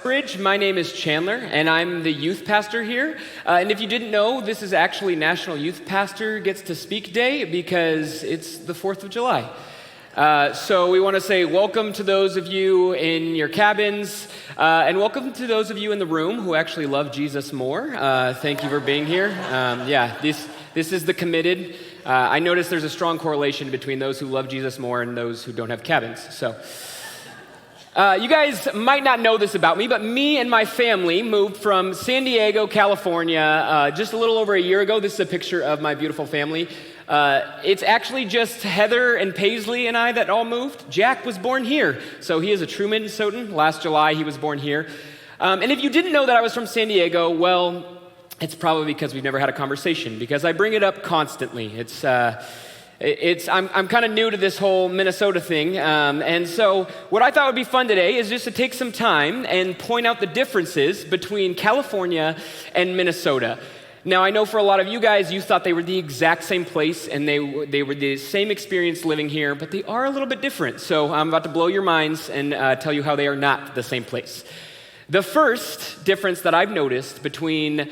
Westbridge. My name is Chandler, and I'm the youth pastor here. And if you didn't know, this is actually National Youth Pastor Gets to Speak Day because it's the 4th of July. So we want to say welcome to those of you in your cabins, and welcome to those of you in the room who actually love Jesus more. Thank you for being here. This is the committed. I notice there's a strong correlation between those who love Jesus more and those who don't have cabins. So. You guys might not know this about me, but me and my family moved from San Diego, California, just a little over a year ago. This is a picture of my beautiful family. It's actually just Heather and Paisley and I that all moved. Jack was born here, so he is a true Minnesotan. Last July, he was born here. And if you didn't know that I was from San Diego, well, it's probably because we've never had a conversation, because I bring it up constantly. I'm kind of new to this whole Minnesota thing, and so what I thought would be fun today is just to take some time and point out the differences between California and Minnesota. Now, I know for a lot of you guys, you thought they were the exact same place, and they were the same experience living here, but they are a little bit different. So I'm about to blow your minds and tell you how they are not the same place. The first difference that I've noticed between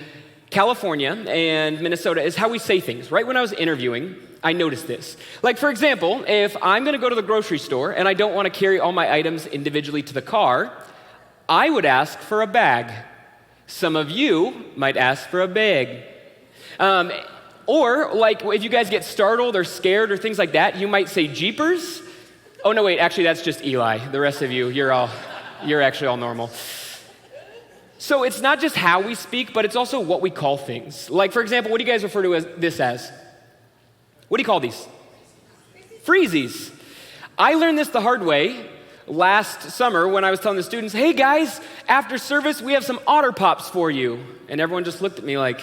California and Minnesota is how we say things. Right when I was interviewing, I noticed this. Like, for example, if I'm going to go to the grocery store and I don't want to carry all my items individually to the car, I would ask for a bag. Some of you might ask for a bag. Or, like, if you guys get startled or scared or things like that, you might say jeepers. Oh, no, wait, actually, that's just Eli. The rest of you, you're actually all normal. So it's not just how we speak, but it's also what we call things. Like, for example, what do you guys refer to this as? What do you call these? Freezies. I learned this the hard way last summer when I was telling the students, hey guys, after service, we have some Otter Pops for you. And everyone just looked at me like,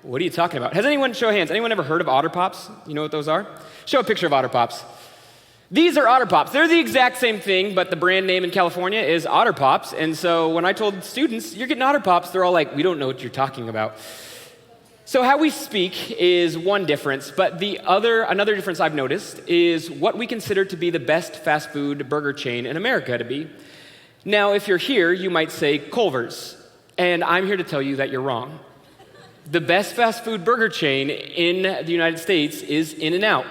what are you talking about? Has anyone, show of hands, anyone ever heard of Otter Pops? You know what those are? Show a picture of Otter Pops. These are Otter Pops. They're the exact same thing, but the brand name in California is Otter Pops. And so when I told students, you're getting Otter Pops, they're all like, we don't know what you're talking about. So how we speak is one difference, but another difference I've noticed is what we consider to be the best fast food burger chain in America to be. Now, if you're here, you might say Culver's, and I'm here to tell you that you're wrong. The best fast food burger chain in the United States is In-N-Out.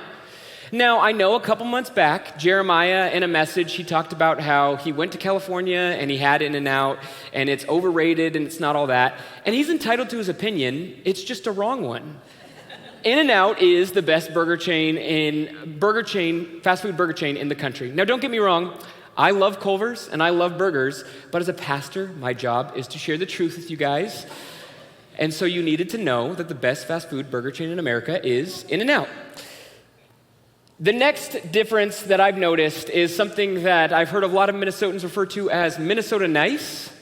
Now, I know a couple months back, Jeremiah, in a message, he talked about how he went to California and he had In-N-Out, and it's overrated and it's not all that. And he's entitled to his opinion, it's just a wrong one. In-N-Out is the best fast food burger chain in the country. Now, don't get me wrong, I love Culver's and I love burgers, but as a pastor, my job is to share the truth with you guys. And so you needed to know that the best fast food burger chain in America is In-N-Out. The next difference that I've noticed is something that I've heard a lot of Minnesotans refer to as Minnesota nice,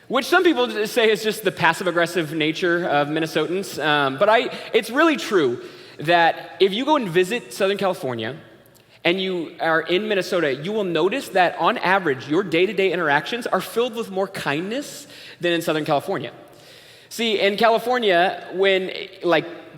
which some people say is just the passive-aggressive nature of Minnesotans. But it's really true that if you go and visit Southern California and you are in Minnesota, you will notice that on average, your day-to-day interactions are filled with more kindness than in Southern California. See, in California, when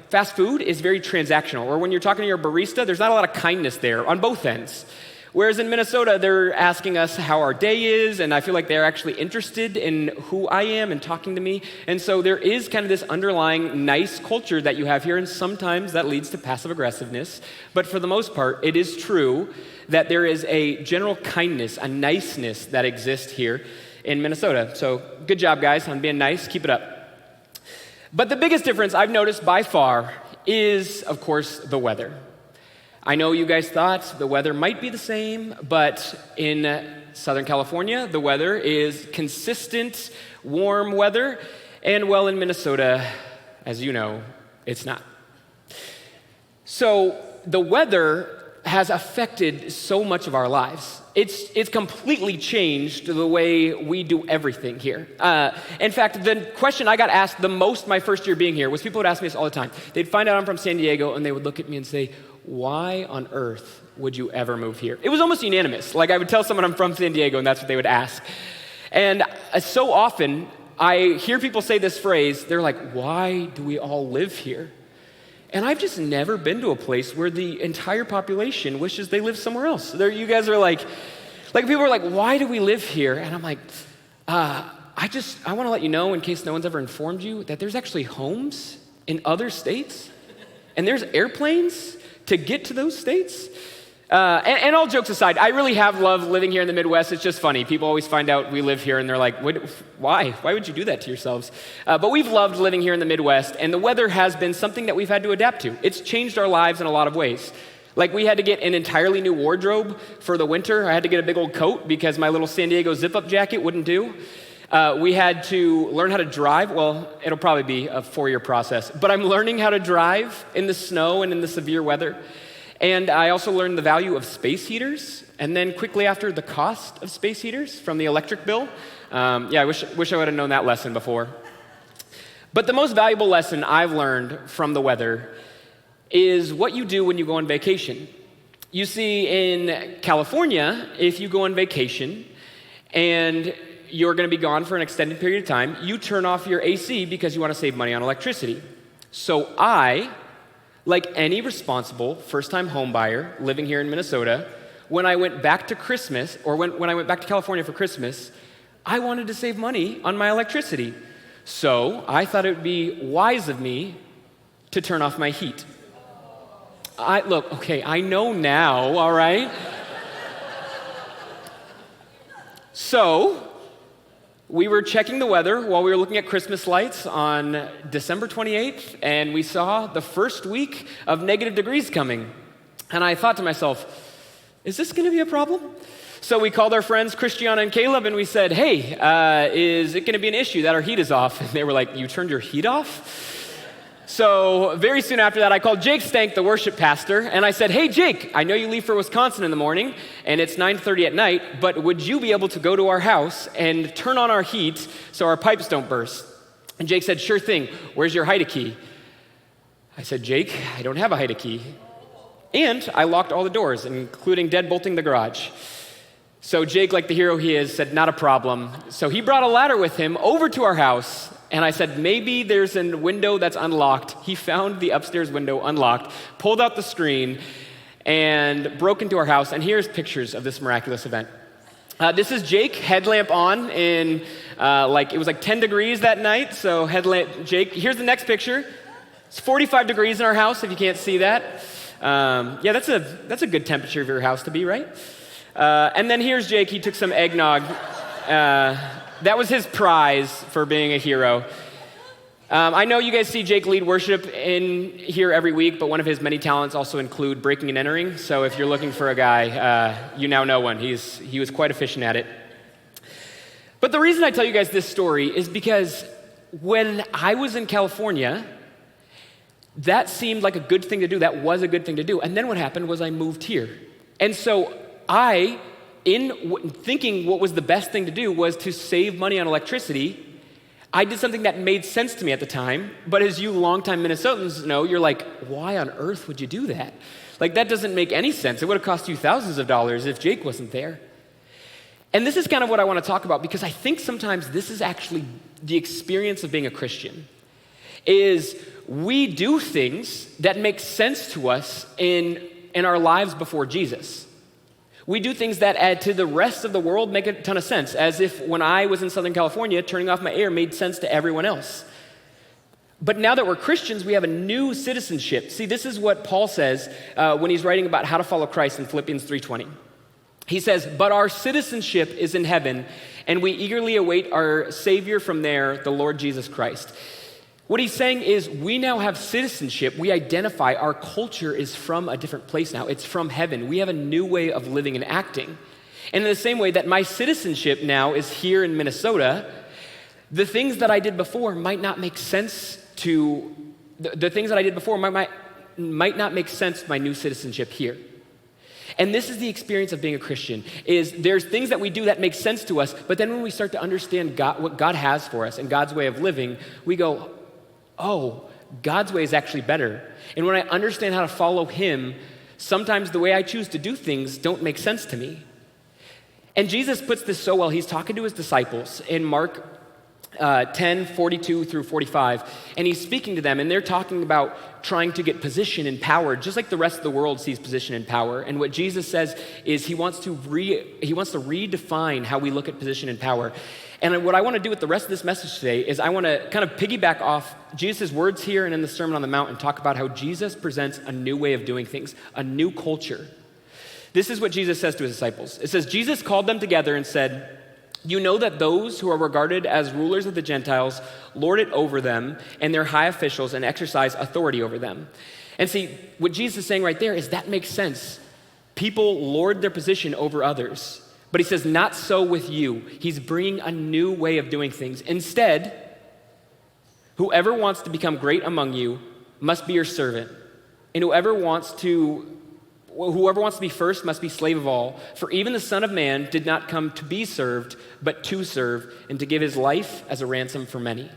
fast food is very transactional, or when you're talking to your barista, there's not a lot of kindness there on both ends. Whereas in Minnesota, they're asking us how our day is, and I feel like they're actually interested in who I am and talking to me. And so there is kind of this underlying nice culture that you have here, and sometimes that leads to passive aggressiveness. But for the most part, it is true that there is a general kindness, a niceness that exists here in Minnesota. So good job, guys, on being nice. Keep it up. But the biggest difference I've noticed by far is, of course, the weather. I know you guys thought the weather might be the same, but in Southern California, the weather is consistent, warm weather, and well, in Minnesota, as you know, it's not. So the weather has affected so much of our lives. It's completely changed the way we do everything here. In fact, the question I got asked the most my first year being here was people would ask me this all the time. They'd find out I'm from San Diego, and they would look at me and say, why on earth would you ever move here? It was almost unanimous. Like, I would tell someone I'm from San Diego, and that's what they would ask. And so often, I hear people say this phrase, they're like, why do we all live here? And I've just never been to a place where the entire population wishes they lived somewhere else. You guys are like people are like, why do we live here? And I'm like, I want to let you know, in case no one's ever informed you, that there's actually homes in other states, and there's airplanes to get to those states. And all jokes aside, I really have loved living here in the Midwest. It's just funny. People always find out we live here, and they're like, why? Why would you do that to yourselves? But we've loved living here in the Midwest, and the weather has been something that we've had to adapt to. It's changed our lives in a lot of ways. Like, we had to get an entirely new wardrobe for the winter. I had to get a big old coat because my little San Diego zip-up jacket wouldn't do. We had to learn how to drive. Well, it'll probably be a 4-year process, but I'm learning how to drive in the snow and in the severe weather. And I also learned the value of space heaters, and then quickly after, the cost of space heaters from the electric bill. I wish I would have known that lesson before. But the most valuable lesson I've learned from the weather is what you do when you go on vacation. You see, in California, if you go on vacation and you're going to be gone for an extended period of time, you turn off your AC because you want to save money on electricity. So I, like any responsible first-time home buyer living here in Minnesota, when I went back to Christmas, or when I went back to California for Christmas, I wanted to save money on my electricity. So I thought it would be wise of me to turn off my heat. I know now, all right? So we were checking the weather while we were looking at Christmas lights on December 28th, and we saw the first week of negative degrees coming. And I thought to myself, is this going to be a problem? So we called our friends Christiana and Caleb, and we said, hey, is it going to be an issue that our heat is off? And they were like, you turned your heat off? So very soon after that, I called Jake Stank, the worship pastor, and I said, hey, Jake, I know you leave for Wisconsin in the morning, and it's 9:30 at night, but would you be able to go to our house and turn on our heat so our pipes don't burst? And Jake said, sure thing. Where's your hide key? I said, Jake, I don't have a hide key. And I locked all the doors, including deadbolting the garage. So Jake, like the hero he is, said, not a problem. So he brought a ladder with him over to our house, and I said, maybe there's a window that's unlocked. He found the upstairs window unlocked, pulled out the screen, and broke into our house. And here's pictures of this miraculous event. This is Jake, headlamp on in, it was like 10 degrees that night. So headlamp, Jake. Here's the next picture. It's 45 degrees in our house, if you can't see that. That's a good temperature of your house to be, right? And then here's Jake. He took some eggnog. That was his prize for being a hero. I know you guys see Jake lead worship in here every week, but one of his many talents also include breaking and entering. So if you're looking for a guy, you now know one. He was quite efficient at it. But the reason I tell you guys this story is because when I was in California, that seemed like a good thing to do. That was a good thing to do. And then what happened was I moved here. And so in thinking what was the best thing to do was to save money on electricity, I did something that made sense to me at the time, but as you longtime Minnesotans know, you're like, why on earth would you do that? Like, that doesn't make any sense. It would have cost you thousands of dollars if Jake wasn't there. And this is kind of what I want to talk about, because I think sometimes this is actually the experience of being a Christian, is we do things that make sense to us in our lives before Jesus. We do things that add to the rest of the world make a ton of sense, as if when I was in Southern California, turning off my air made sense to everyone else. But now that we're Christians, we have a new citizenship. See, this is what Paul says when he's writing about how to follow Christ in Philippians 3:20. He says, but our citizenship is in heaven, and we eagerly await our Savior from there, the Lord Jesus Christ. What he's saying is we now have citizenship. We identify our culture is from a different place now. It's from heaven. We have a new way of living and acting. And in the same way that my citizenship now is here in Minnesota, the things that I did before might not make sense to, the things that I did before might not make sense to my new citizenship here. And this is the experience of being a Christian, is there's things that we do that make sense to us, but then when we start to understand what God has for us and God's way of living, we go, oh, God's way is actually better. And when I understand how to follow him, sometimes the way I choose to do things don't make sense to me. And Jesus puts this so well. He's talking to his disciples in Mark 10:42 through 45. And he's speaking to them, and they're talking about trying to get position and power, just like the rest of the world sees position and power. And what Jesus says is he wants to redefine how we look at position and power. And what I want to do with the rest of this message today is I want to kind of piggyback off Jesus' words here and in the Sermon on the Mount and talk about how Jesus presents a new way of doing things, a new culture. This is what Jesus says to his disciples. It says, Jesus called them together and said, "You know that those who are regarded as rulers of the Gentiles lord it over them, and their high officials and exercise authority over them." And see, what Jesus is saying right there is that makes sense. People lord their position over others. But he says, not so with you. He's bringing a new way of doing things. Instead, whoever wants to become great among you must be your servant. And whoever wants to be first must be slave of all. For even the Son of Man did not come to be served, but to serve, and to give his life as a ransom for many.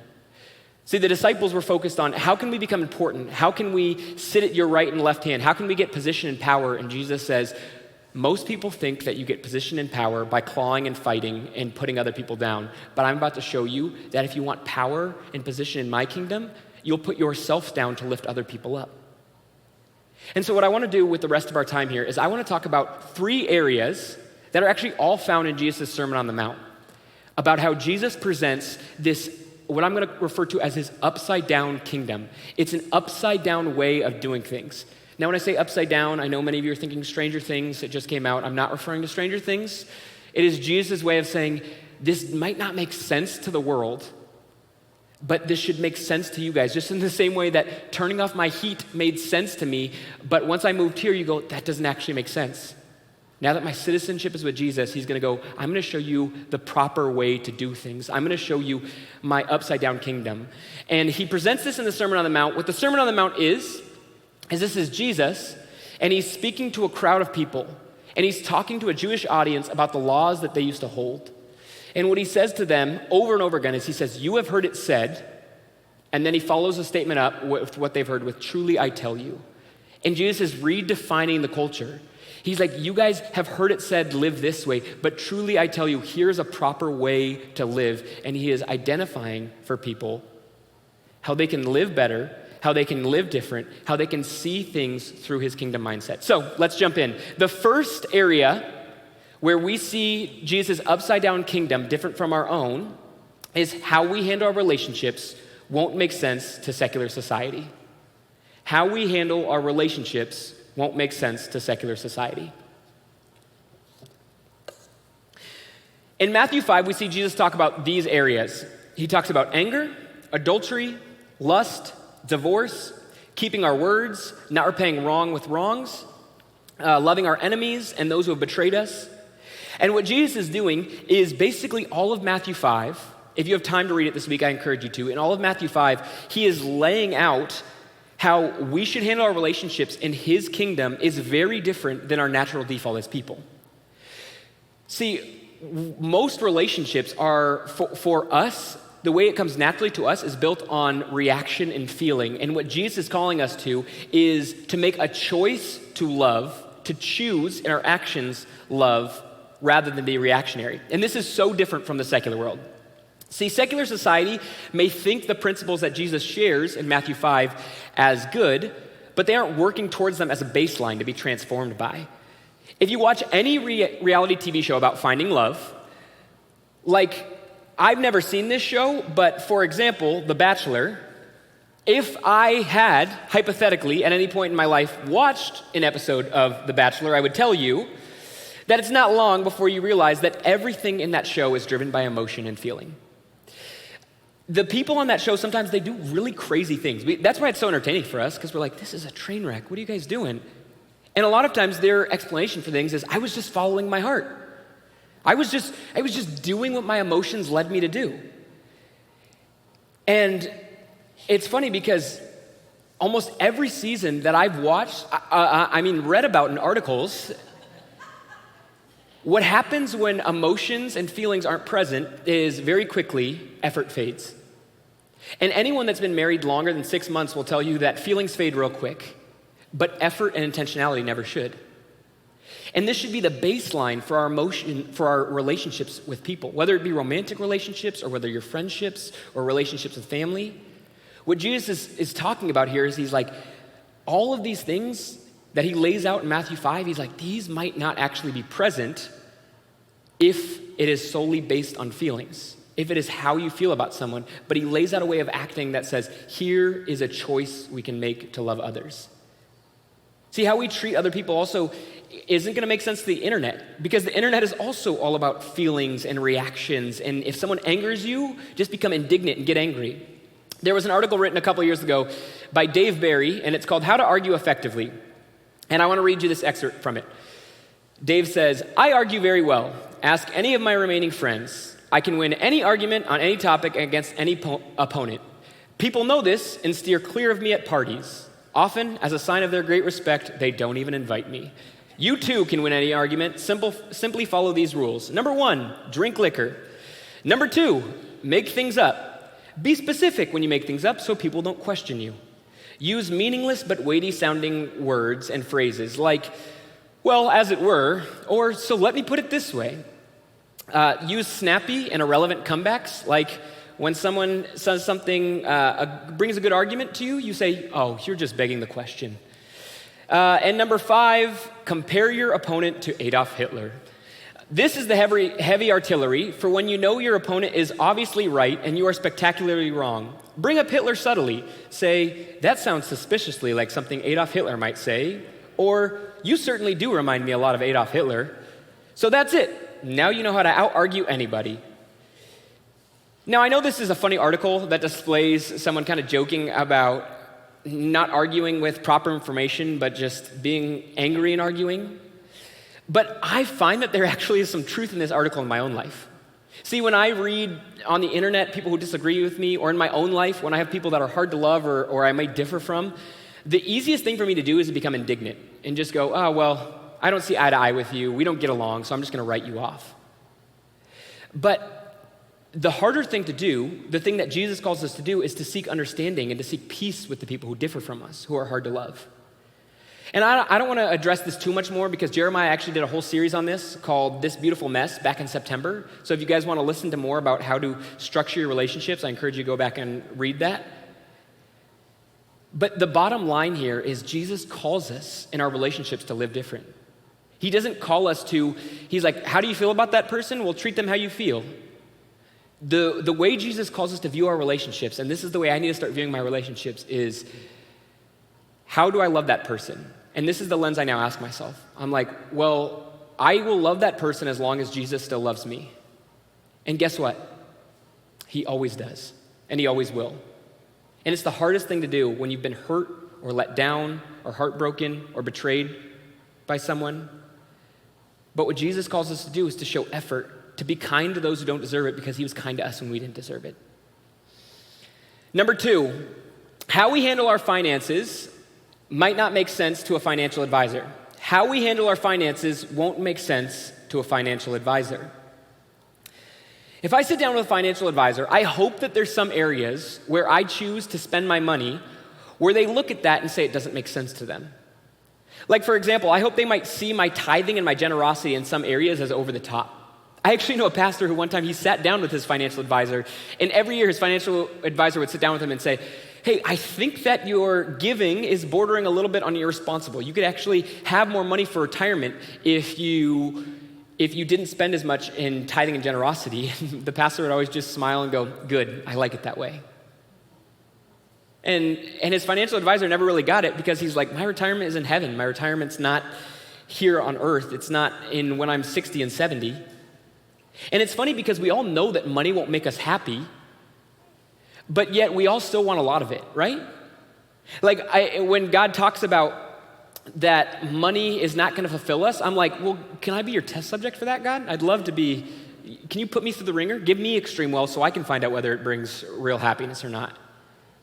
See, the disciples were focused on how can we become important? How can we sit at your right and left hand? How can we get position and power? And Jesus says, most people think that you get position and power by clawing and fighting and putting other people down. But I'm about to show you that if you want power and position in my kingdom, you'll put yourself down to lift other people up. And so what I want to do with the rest of our time here is I want to talk about 3 areas that are actually all found in Jesus' Sermon on the Mount about how Jesus presents this, what I'm going to refer to as his upside down kingdom. It's an upside down way of doing things. Now, when I say upside down, I know many of you are thinking Stranger Things. It just came out. I'm not referring to Stranger Things. It is Jesus' way of saying, this might not make sense to the world, but this should make sense to you guys. Just in the same way that turning off my heat made sense to me, but once I moved here, you go, that doesn't actually make sense. Now that my citizenship is with Jesus, he's going to go, I'm going to show you the proper way to do things. I'm going to show you my upside down kingdom. And he presents this in the Sermon on the Mount. What the Sermon on the Mount is this is Jesus, and he's speaking to a crowd of people, and he's talking to a Jewish audience about the laws that they used to hold. And what he says to them over and over again is he says, you have heard it said, and then he follows a statement up with what they've heard with, truly I tell you. And Jesus is redefining the culture. He's like, you guys have heard it said, live this way, but truly I tell you, here's a proper way to live. And he is identifying for people how they can live better, how they can live different, how they can see things through his kingdom mindset. So let's jump in. The first area where we see Jesus' upside down kingdom different from our own is how we handle our relationships won't make sense to secular society. How we handle our relationships won't make sense to secular society. In Matthew 5, we see Jesus talk about these areas. He talks about anger, adultery, lust, divorce, keeping our words, not repaying wrong with wrongs, loving our enemies and those who have betrayed us. And what Jesus is doing is basically all of Matthew 5. If you have time to read it this week, I encourage you to. In all of Matthew 5, he is laying out how we should handle our relationships in his kingdom is very different than our natural default as people. See, most relationships are, for us, the way it comes naturally to us is built on reaction and feeling. And what Jesus is calling us to is to make a choice to love, to choose in our actions love, rather than be reactionary. And this is so different from the secular world. See, secular society may think the principles that Jesus shares in Matthew 5 as good, but they aren't working towards them as a baseline to be transformed by. If you watch any reality TV show about finding love, like, I've never seen this show, but for example, The Bachelor, if I had, hypothetically, at any point in my life, watched an episode of The Bachelor, I would tell you that it's not long before you realize that everything in that show is driven by emotion and feeling. The people on that show, sometimes they do really crazy things. That's why it's so entertaining for us, because we're like, this is a train wreck. What are you guys doing? And a lot of times their explanation for things is, I was just following my heart. I was just doing what my emotions led me to do. And it's funny because almost every season that I've watched, read about in articles, what happens when emotions and feelings aren't present is very quickly effort fades. And anyone that's been married longer than 6 months will tell you that feelings fade real quick, but effort and intentionality never should. And this should be the baseline for our relationships with people, whether it be romantic relationships or whether you're friendships or relationships with family. What Jesus is talking about here is he's like, all of these things that he lays out in Matthew 5, he's like, these might not actually be present if it is solely based on feelings, if it is how you feel about someone. But he lays out a way of acting that says, here is a choice we can make to love others. See, how we treat other people also isn't going to make sense to the internet, because the internet is also all about feelings and reactions. And if someone angers you, just become indignant and get angry. There was an article written a couple years ago by Dave Barry, and it's called How to Argue Effectively. And I want to read you this excerpt from it. Dave says, I argue very well. Ask any of my remaining friends. I can win any argument on any topic against any opponent. People know this and steer clear of me at parties. Often, as a sign of their great respect, they don't even invite me. You too can win any argument. Simply follow these rules. Number 1, drink liquor. Number 2, make things up. Be specific when you make things up so people don't question you. Use meaningless but weighty sounding words and phrases like, well, as it were, or so let me put it this way. Use snappy and irrelevant comebacks, like when someone says something, brings a good argument to you, you say, oh, you're just begging the question. And number 5, compare your opponent to Adolf Hitler. This is the heavy artillery for when you know your opponent is obviously right and you are spectacularly wrong. Bring up Hitler subtly. Say, that sounds suspiciously like something Adolf Hitler might say. Or, you certainly do remind me a lot of Adolf Hitler. So that's it. Now you know how to out-argue anybody. Now, I know this is a funny article that displays someone kind of joking about not arguing with proper information, but just being angry and arguing. But I find that there actually is some truth in this article in my own life. See, when I read on the internet people who disagree with me, or in my own life, when I have people that are hard to love or I might differ from, the easiest thing for me to do is to become indignant and just go, oh, well, I don't see eye to eye with you. We don't get along, so I'm just going to write you off. But the harder thing to do, the thing that Jesus calls us to do, is to seek understanding and to seek peace with the people who differ from us, who are hard to love. And I don't want to address this too much more because Jeremiah actually did a whole series on this called This Beautiful Mess back in September. So if you guys want to listen to more about how to structure your relationships, I encourage you to go back and read that. But the bottom line here is Jesus calls us in our relationships to live different. He doesn't call us to, he's like, how do you feel about that person? Well, treat them how you feel. The way Jesus calls us to view our relationships, and this is the way I need to start viewing my relationships, is how do I love that person? And this is the lens I now ask myself. I'm like, well, I will love that person as long as Jesus still loves me. And guess what? He always does, and he always will. And it's the hardest thing to do when you've been hurt or let down or heartbroken or betrayed by someone. But what Jesus calls us to do is to show effort, to be kind to those who don't deserve it because he was kind to us when we didn't deserve it. Number 2, how we handle our finances might not make sense to a financial advisor. How we handle our finances won't make sense to a financial advisor. If I sit down with a financial advisor, I hope that there's some areas where I choose to spend my money where they look at that and say it doesn't make sense to them. Like, for example, I hope they might see my tithing and my generosity in some areas as over the top. I actually know a pastor who one time he sat down with his financial advisor, and every year his financial advisor would sit down with him and say, hey, I think that your giving is bordering a little bit on irresponsible. You could actually have more money for retirement if you didn't spend as much in tithing and generosity. The pastor would always just smile and go, good, I like it that way. And his financial advisor never really got it because he's like, my retirement is in heaven. My retirement's not here on earth. It's not in when I'm 60 and 70. And it's funny because we all know that money won't make us happy, but yet we all still want a lot of it, right? Like when God talks about that money is not going to fulfill us, I'm like, well, can I be your test subject for that, God? I'd love to be. Can you put me through the ringer? Give me extreme wealth so I can find out whether it brings real happiness or not.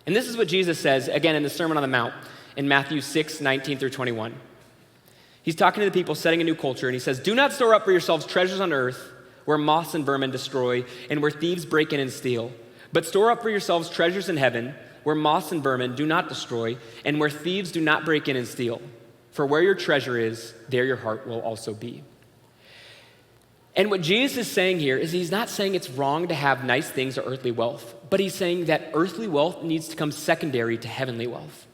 And this is what Jesus says, again, in the Sermon on the Mount, in Matthew 6:19-21. He's talking to the people, setting a new culture, and he says, do not store up for yourselves treasures on earth where moths and vermin destroy and where thieves break in and steal. But store up for yourselves treasures in heaven where moths and vermin do not destroy and where thieves do not break in and steal. For where your treasure is, there your heart will also be. And what Jesus is saying here is he's not saying it's wrong to have nice things or earthly wealth, but he's saying that earthly wealth needs to come secondary to heavenly wealth.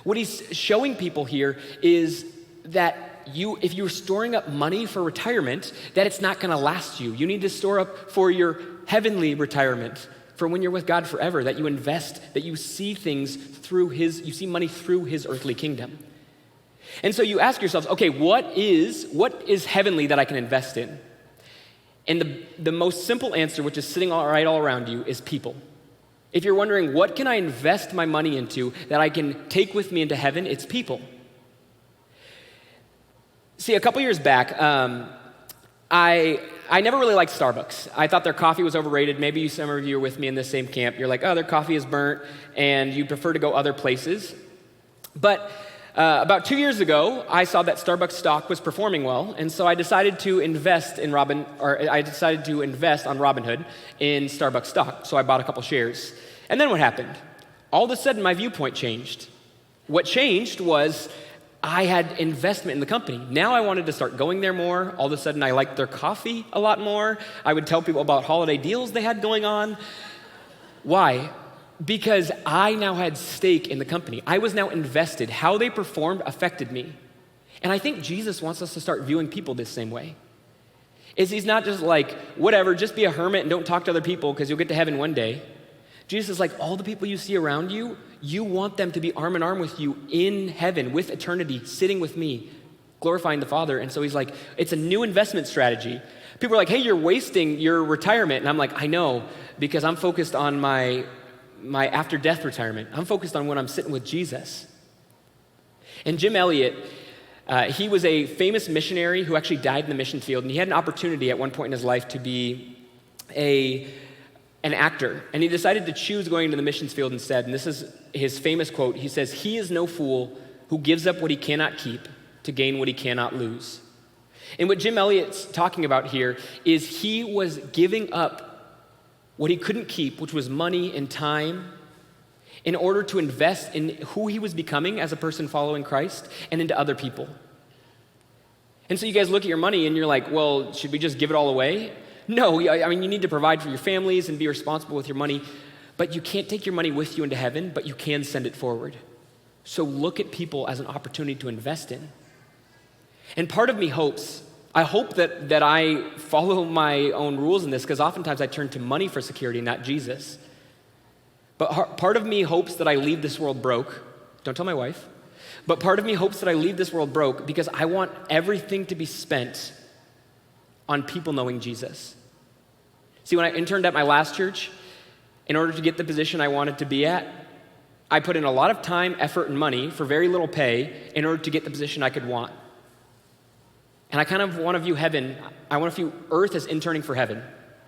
What he's showing people here is that if you're storing up money for retirement, that it's not going to last you. You need to store up for your heavenly retirement, for when you're with God forever, that you invest, that you see things through you see money through his earthly kingdom. And so you ask yourselves, okay, what is heavenly that I can invest in? And the most simple answer, which is sitting all around you, is people. If you're wondering, what can I invest my money into that I can take with me into heaven? It's people. See, a couple years back, I never really liked Starbucks. I thought their coffee was overrated. Maybe some of you are with me in the same camp. You're like, oh, their coffee is burnt, and you prefer to go other places. But about 2 years ago, I saw that Starbucks stock was performing well, and so I decided to invest on Robinhood in Starbucks stock. So I bought a couple shares. And then what happened? All of a sudden, my viewpoint changed. What changed was I had investment in the company. Now I wanted to start going there more. All of a sudden, I liked their coffee a lot more. I would tell people about holiday deals they had going on. Why? Because I now had stake in the company. I was now invested. How they performed affected me. And I think Jesus wants us to start viewing people this same way. He's not just like, whatever, just be a hermit and don't talk to other people because you'll get to heaven one day. Jesus is like, all the people you see around you, you want them to be arm in arm with you in heaven, with eternity, sitting with me, glorifying the Father. And so he's like, it's a new investment strategy. People are like, hey, you're wasting your retirement. And I'm like, I know, because I'm focused on my after-death retirement. I'm focused on when I'm sitting with Jesus. And Jim Elliot, he was a famous missionary who actually died in the mission field, and he had an opportunity at one point in his life to be an actor, and he decided to choose going into the missions field instead, and this is his famous quote. He says, "He is no fool who gives up what he cannot keep to gain what he cannot lose." And what Jim Elliot's talking about here is he was giving up what he couldn't keep, which was money and time, in order to invest in who he was becoming as a person following Christ and into other people. And so you guys look at your money and you're like, well, should we just give it all away? No, I mean, you need to provide for your families and be responsible with your money, but you can't take your money with you into heaven, but you can send it forward. So look at people as an opportunity to invest in. And part of me I hope that I follow my own rules in this, because oftentimes I turn to money for security, not Jesus. But part of me hopes that I leave this world broke. Don't tell my wife. But part of me hopes that I leave this world broke because I want everything to be spent on people knowing Jesus. See, when I interned at my last church, in order to get the position I wanted to be at, I put in a lot of time, effort, and money for very little pay in order to get the position I could want. And I kind of want to view earth as interning for heaven.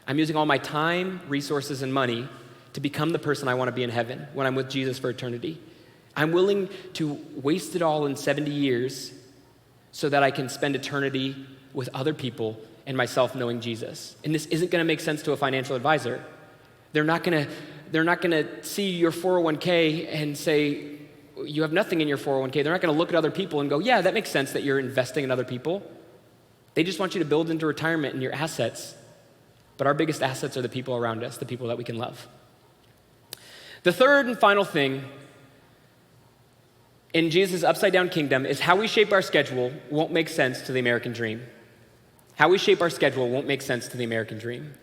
I'm using all my time, resources, and money to become the person I want to be in heaven when I'm with Jesus for eternity. I'm willing to waste it all in 70 years so that I can spend eternity with other people and myself knowing Jesus. And this isn't going to make sense to a financial advisor. They're not going to see your 401k and say, you have nothing in your 401k. They're not going to look at other people and go, yeah, that makes sense that you're investing in other people. They just want you to build into retirement and your assets. But our biggest assets are the people around us, the people that we can love. The third and final thing in Jesus' upside-down kingdom is how we shape our schedule won't make sense to the American dream. How we shape our schedule won't make sense to the American dream.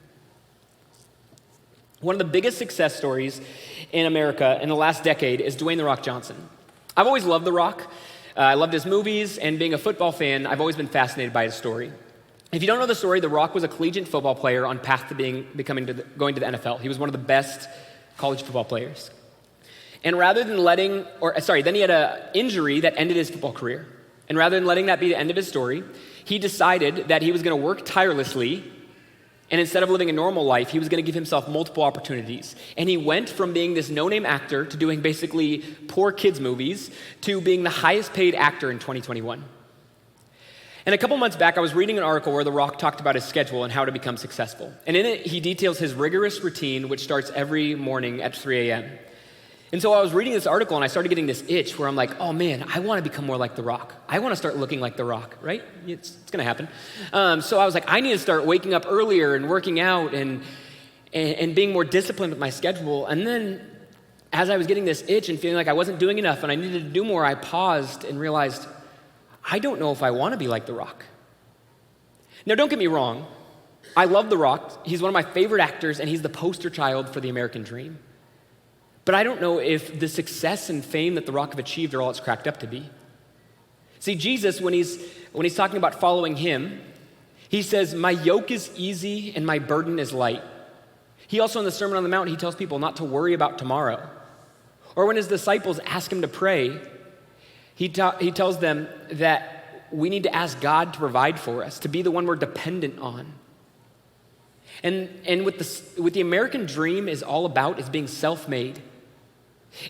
One of the biggest success stories in America in the last decade is Dwayne "The Rock" Johnson. I've always loved The Rock. I loved his movies, and being a football fan, I've always been fascinated by his story. If you don't know the story, The Rock was a collegiate football player on path to going to the NFL. He was one of the best college football players. And then he had an injury that ended his football career. And rather than letting that be the end of his story, he decided that he was going to work tirelessly, and instead of living a normal life, he was going to give himself multiple opportunities. And he went from being this no-name actor to doing basically poor kids' movies to being the highest paid actor in 2021. And a couple months back, I was reading an article where The Rock talked about his schedule and how to become successful. And in it, he details his rigorous routine, which starts every morning at 3 a.m. And so I was reading this article and I started getting this itch where I'm like, oh man, I want to become more like The Rock. I want to start looking like The Rock, right? It's going to happen. So I was like, I need to start waking up earlier and working out and being more disciplined with my schedule. And then as I was getting this itch and feeling like I wasn't doing enough and I needed to do more, I paused and realized, I don't know if I want to be like The Rock. Now, don't get me wrong. I love The Rock. He's one of my favorite actors, and he's the poster child for the American dream. But I don't know if the success and fame that The Rock have achieved are all it's cracked up to be. See, Jesus, when he's talking about following him, he says, my yoke is easy and my burden is light. He also, in the Sermon on the Mount, he tells people not to worry about tomorrow. Or when his disciples ask him to pray, he tells them that we need to ask God to provide for us, to be the one we're dependent on. And what the American dream is all about is being self-made.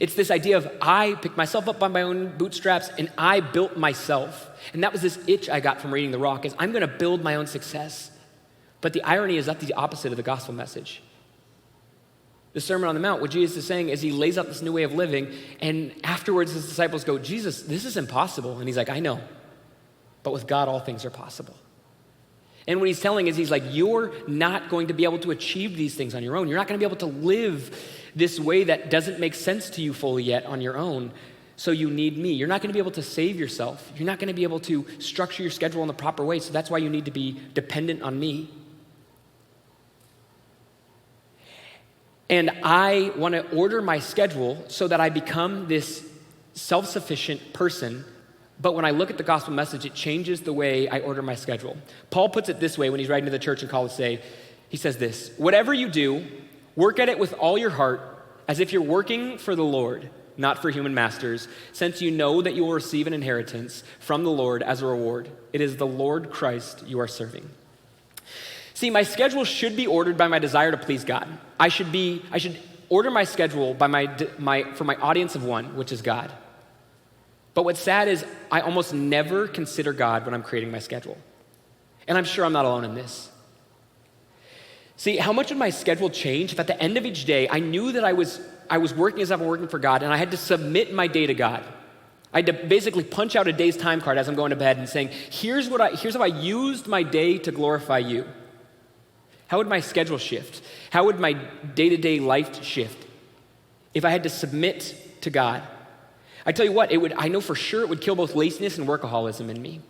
It's this idea of I picked myself up by my own bootstraps and I built myself. And that was this itch I got from reading The Rock, is I'm going to build my own success. But the irony is that's the opposite of the gospel message. The Sermon on the Mount, what Jesus is saying is he lays out this new way of living, and afterwards his disciples go, Jesus, this is impossible. And he's like, I know, but with God all things are possible. And what he's telling is, he's like, you're not going to be able to achieve these things on your own. You're not going to be able to live this way that doesn't make sense to you fully yet on your own. So you need me. You're not going to be able to save yourself. You're not going to be able to structure your schedule in the proper way. So that's why you need to be dependent on me. And I want to order my schedule so that I become this self-sufficient person. But when I look at the gospel message, it changes the way I order my schedule. Paul puts it this way when he's writing to the church in Colossae. He says this, whatever you do, work at it with all your heart, as if you're working for the Lord, not for human masters, since you know that you will receive an inheritance from the Lord as a reward. It is the Lord Christ you are serving. See, my schedule should be ordered by my desire to please God. I should order my schedule by for my audience of one, which is God. But what's sad is I almost never consider God when I'm creating my schedule. And I'm sure I'm not alone in this. See, how much would my schedule change if at the end of each day I knew that I was working as if I'm working for God, and I had to submit my day to God? I had to basically punch out a day's time card as I'm going to bed and saying, here's how I used my day to glorify you. How would my schedule shift? How would my day-to-day life shift if I had to submit to God? I tell you what, I know for sure it would kill both laziness and workaholism in me.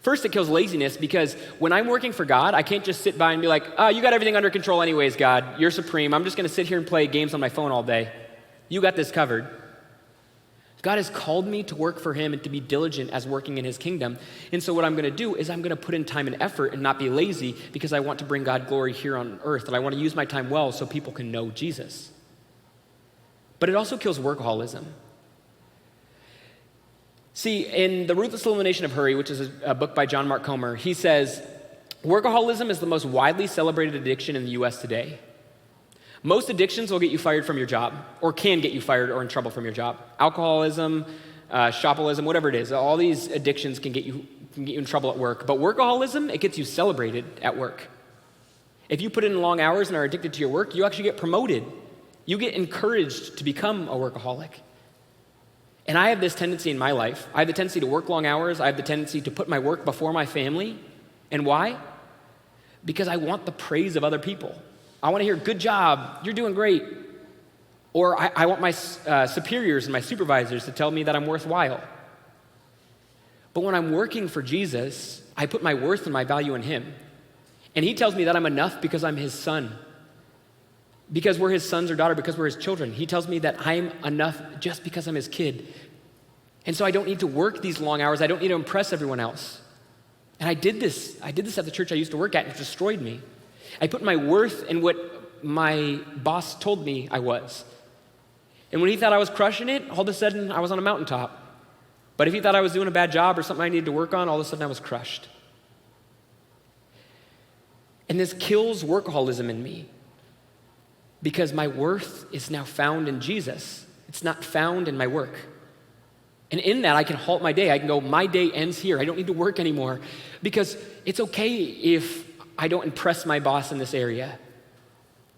First, it kills laziness because when I'm working for God, I can't just sit by and be like, oh, you got everything under control anyways, God. You're supreme. I'm just going to sit here and play games on my phone all day. You got this covered. God has called me to work for him and to be diligent as working in his kingdom. And so what I'm going to do is I'm going to put in time and effort and not be lazy because I want to bring God glory here on earth, and I want to use my time well so people can know Jesus. But it also kills workaholism. See, in The Ruthless Elimination of Hurry, which is a book by John Mark Comer, he says, workaholism is the most widely celebrated addiction in the U.S. today. Most addictions will get you fired from your job, or can get you fired or in trouble from your job. Alcoholism, shopolism, whatever it is, all these addictions can get you in trouble at work. But workaholism, it gets you celebrated at work. If you put in long hours and are addicted to your work, you actually get promoted. You get encouraged to become a workaholic. And I have this tendency in my life. I have the tendency to work long hours. I have the tendency to put my work before my family. And why? Because I want the praise of other people. I want to hear, good job, you're doing great. Or I want my superiors and my supervisors to tell me that I'm worthwhile. But when I'm working for Jesus, I put my worth and my value in him. And he tells me that I'm enough because I'm his son. Because we're his sons or daughter, because we're his children. He tells me that I'm enough just because I'm his kid. And so I don't need to work these long hours. I don't need to impress everyone else. And I did this at the church I used to work at, and it destroyed me. I put my worth in what my boss told me I was. And when he thought I was crushing it, all of a sudden I was on a mountaintop. But if he thought I was doing a bad job or something I needed to work on, all of a sudden I was crushed. And this kills workaholism in me because my worth is now found in Jesus. It's not found in my work. And in that, I can halt my day. I can go, my day ends here. I don't need to work anymore because it's okay if I don't impress my boss in this area.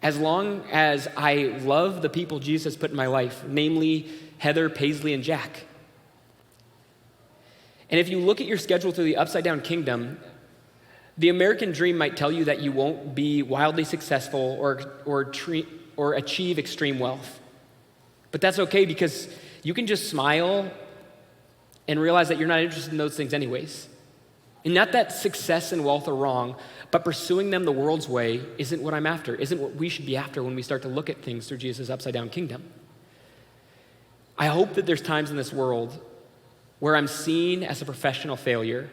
as long as I love the people Jesus put in my life, namely Heather, Paisley, and Jack. And if you look at your schedule through the upside-down kingdom, the American dream might tell you that you won't be wildly successful or achieve extreme wealth. But that's okay, because you can just smile and realize that you're not interested in those things anyways. And not that success and wealth are wrong, but pursuing them the world's way isn't what I'm after, isn't what we should be after when we start to look at things through Jesus' upside-down kingdom. I hope that there's times in this world where I'm seen as a professional failure,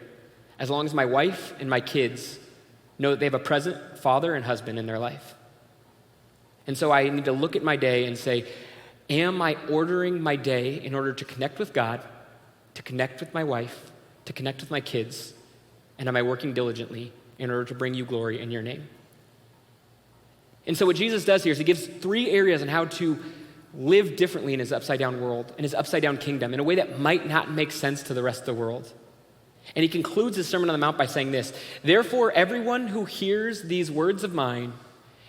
as long as my wife and my kids know that they have a present father and husband in their life. And so I need to look at my day and say, am I ordering my day in order to connect with God, to connect with my wife, to connect with my kids, and am I working diligently in order to bring you glory in your name? And so what Jesus does here is he gives 3 areas on how to live differently in his upside-down world, in his upside-down kingdom, in a way that might not make sense to the rest of the world. And he concludes his Sermon on the Mount by saying this: therefore, everyone who hears these words of mine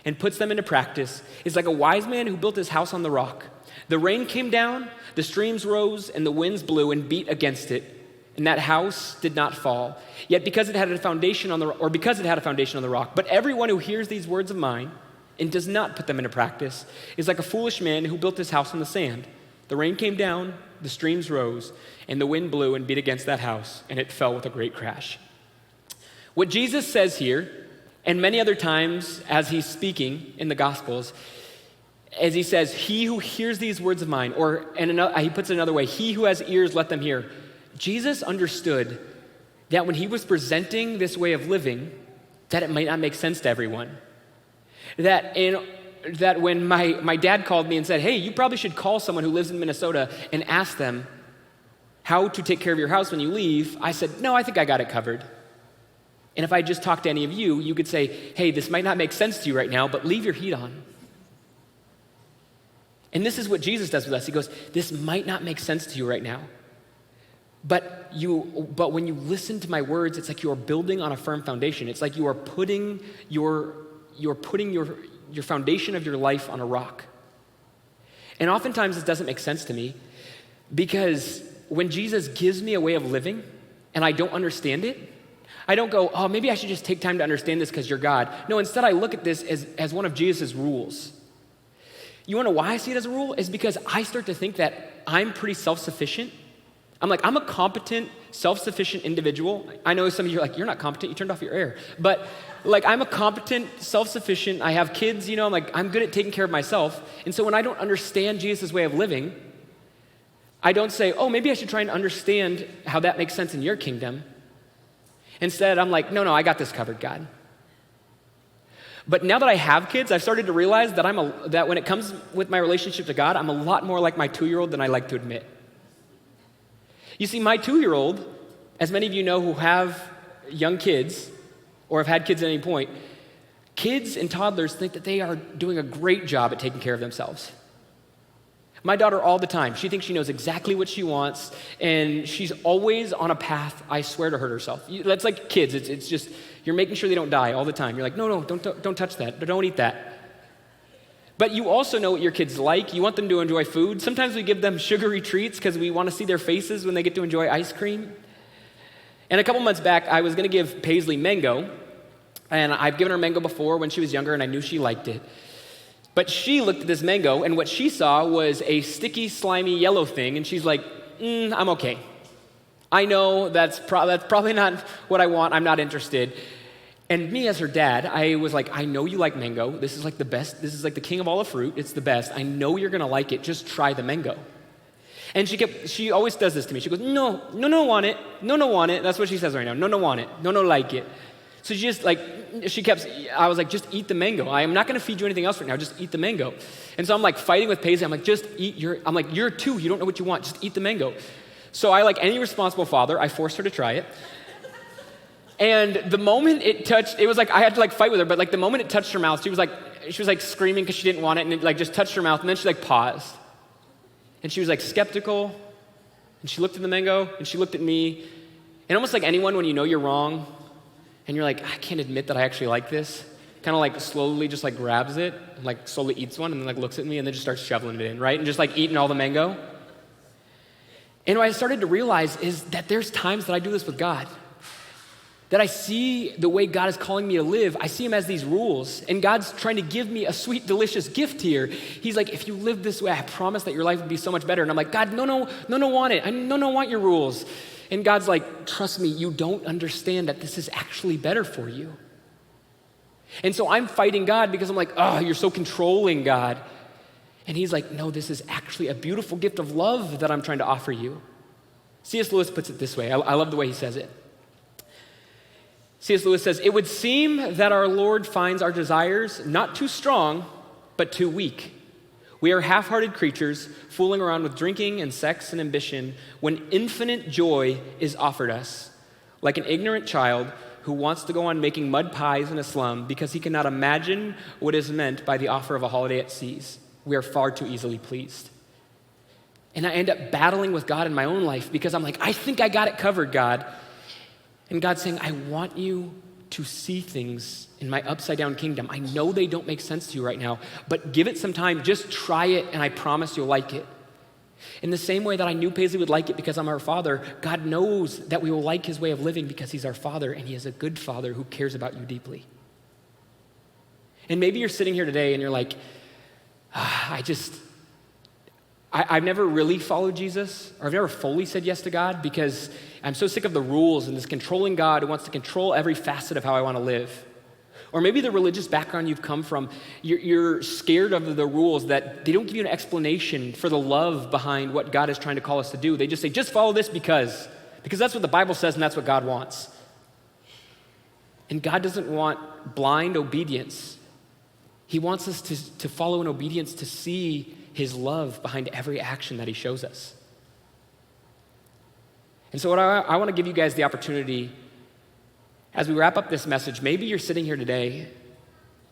and puts them into practice is like a wise man who built his house on the rock. The rain came down, the streams rose, and the winds blew and beat against it, and that house did not fall. Yet because it had a foundation on the rock. But everyone who hears these words of mine and does not put them into practice is like a foolish man who built his house on the sand. The rain came down, the streams rose, and the wind blew and beat against that house, and it fell with a great crash. What Jesus says here, and many other times as he's speaking in the Gospels, as he says, he who hears these words of mine, he puts it another way, he who has ears, let them hear. Jesus understood that when he was presenting this way of living, that it might not make sense to everyone. That when my dad called me and said, hey, you probably should call someone who lives in Minnesota and ask them how to take care of your house when you leave, I said, no, I think I got it covered. And if I just talked to any of you, you could say, hey, this might not make sense to you right now, but leave your heat on. And this is what Jesus does with us. He goes, this might not make sense to you right now, but when you listen to my words, it's like you are building on a firm foundation. It's like you are putting your foundation of your life on a rock. And oftentimes this doesn't make sense to me, because when Jesus gives me a way of living and I don't understand it, I don't go, oh, maybe I should just take time to understand this because you're God. No, instead I look at this as one of Jesus' rules. You wanna know why I see it as a rule? Is because I start to think that I'm pretty self-sufficient. I'm a competent, self-sufficient individual. I know some of you are like, you're not competent, you turned off your air. But I'm a competent, self-sufficient, I have kids, I'm good at taking care of myself. And so when I don't understand Jesus' way of living, I don't say, oh, maybe I should try and understand how that makes sense in your kingdom. Instead, I'm like, no, I got this covered, God. But now that I have kids, I've started to realize that when it comes with my relationship to God, I'm a lot more like my 2-year-old than I like to admit. You see, my 2-year-old, as many of you know who have young kids or have had kids at any point, kids and toddlers think that they are doing a great job at taking care of themselves. My daughter, all the time, she thinks she knows exactly what she wants, and she's always on a path, I swear, to hurt herself. That's like kids. It's just, you're making sure they don't die all the time. You're like, no, don't touch that. Don't eat that. But you also know what your kids like. You want them to enjoy food. Sometimes we give them sugary treats because we want to see their faces when they get to enjoy ice cream. And a couple months back, I was going to give Paisley mango, and I've given her mango before when she was younger, and I knew she liked it. But she looked at this mango, and what she saw was a sticky, slimy yellow thing, and she's like, I'm okay. I know that's probably not what I want. I'm not interested. And me as her dad, I was like, I know you like mango. This is like the best. This is like the king of all the fruit. It's the best. I know you're going to like it. Just try the mango. And she always does this to me. She goes, no, want it. No, want it. That's what she says right now. No, want it. No, like it. So I was like, just eat the mango. I am not going to feed you anything else right now. Just eat the mango. And so I'm like fighting with Paisley. I'm like, you're 2. You don't know what you want. Just eat the mango. So I, like any responsible father, I forced her to try it. And the moment it touched, it was like I had to fight with her, but the moment it touched her mouth, she was screaming because she didn't want it, and it just touched her mouth, and then she paused. And she was skeptical, and she looked at the mango, and she looked at me, and almost like anyone, when you know you're wrong, and you're like, I can't admit that I actually like this, kind of like slowly just like grabs it, like slowly eats one, and then like looks at me and then just starts shoveling it in, right? And just like eating all the mango. And what I started to realize is that there's times that I do this with God. That I see the way God is calling me to live, I see him as these rules, and God's trying to give me a sweet, delicious gift here. He's like, if you live this way, I promise that your life would be so much better. And I'm like, God, no, want it. I want your rules. And God's like, trust me, you don't understand that this is actually better for you. And so I'm fighting God because I'm like, oh, you're so controlling, God. And he's like, no, this is actually a beautiful gift of love that I'm trying to offer you. C.S. Lewis puts it this way. I love the way he says it. C.S. Lewis says, it would seem that our Lord finds our desires not too strong, but too weak. We are half-hearted creatures fooling around with drinking and sex and ambition when infinite joy is offered us, like an ignorant child who wants to go on making mud pies in a slum because he cannot imagine what is meant by the offer of a holiday at seas. We are far too easily pleased. And I end up battling with God in my own life because I'm like, I think I got it covered, God. And God's saying, I want you to see things in my upside down kingdom. I know they don't make sense to you right now, but give it some time. Just try it, and I promise you'll like it. In the same way that I knew Paisley would like it because I'm her father, God knows that we will like his way of living because he's our father, and he is a good father who cares about you deeply. And maybe you're sitting here today and you're like, I've never really followed Jesus, or I've never fully said yes to God because I'm so sick of the rules and this controlling God who wants to control every facet of how I want to live. Or maybe the religious background you've come from, you're scared of the rules that they don't give you an explanation for the love behind what God is trying to call us to do. They just say, just follow this because that's what the Bible says and that's what God wants. And God doesn't want blind obedience. He wants us to follow in obedience to see his love behind every action that he shows us. And so what I want to give you guys the opportunity, as we wrap up this message, maybe you're sitting here today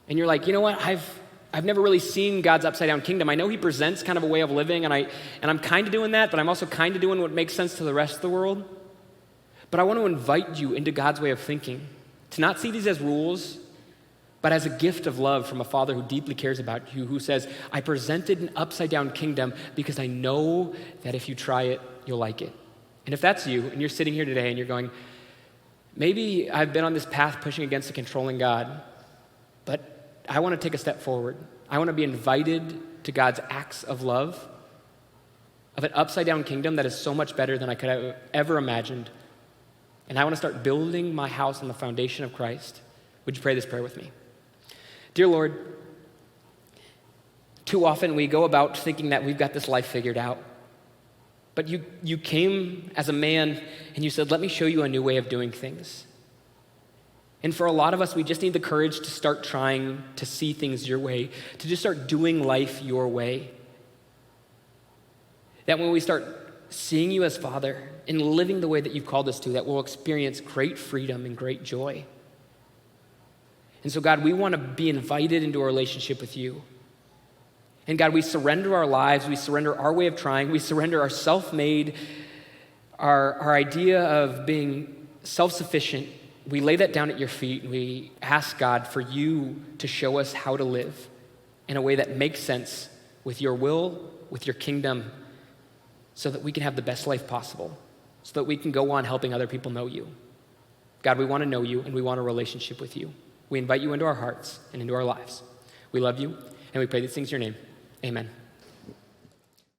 and you're like, you know what, I've never really seen God's upside down kingdom. I know he presents kind of a way of living, and I'm kind of doing that, but I'm also kind of doing what makes sense to the rest of the world. But I want to invite you into God's way of thinking, to not see these as rules, but as a gift of love from a father who deeply cares about you, who says, I presented an upside down kingdom because I know that if you try it, you'll like it. And if that's you, and you're sitting here today and you're going, maybe I've been on this path pushing against a controlling God, but I want to take a step forward. I want to be invited to God's acts of love, of an upside down kingdom that is so much better than I could have ever imagined. And I want to start building my house on the foundation of Christ. Would you pray this prayer with me? Dear Lord, too often we go about thinking that we've got this life figured out. But you came as a man and you said, let me show you a new way of doing things. And for a lot of us, we just need the courage to start trying to see things your way, to just start doing life your way. That when we start seeing you as Father and living the way that you've called us to, that we'll experience great freedom and great joy. And so, God, we want to be invited into a relationship with you. And God, we surrender our lives, we surrender our way of trying, we surrender our self-made, our idea of being self-sufficient. We lay that down at your feet, and we ask, God, for you to show us how to live in a way that makes sense with your will, with your kingdom, so that we can have the best life possible, so that we can go on helping other people know you. God, we want to know you, and we want a relationship with you. We invite you into our hearts and into our lives. We love you, and we pray these things in your name. Amen.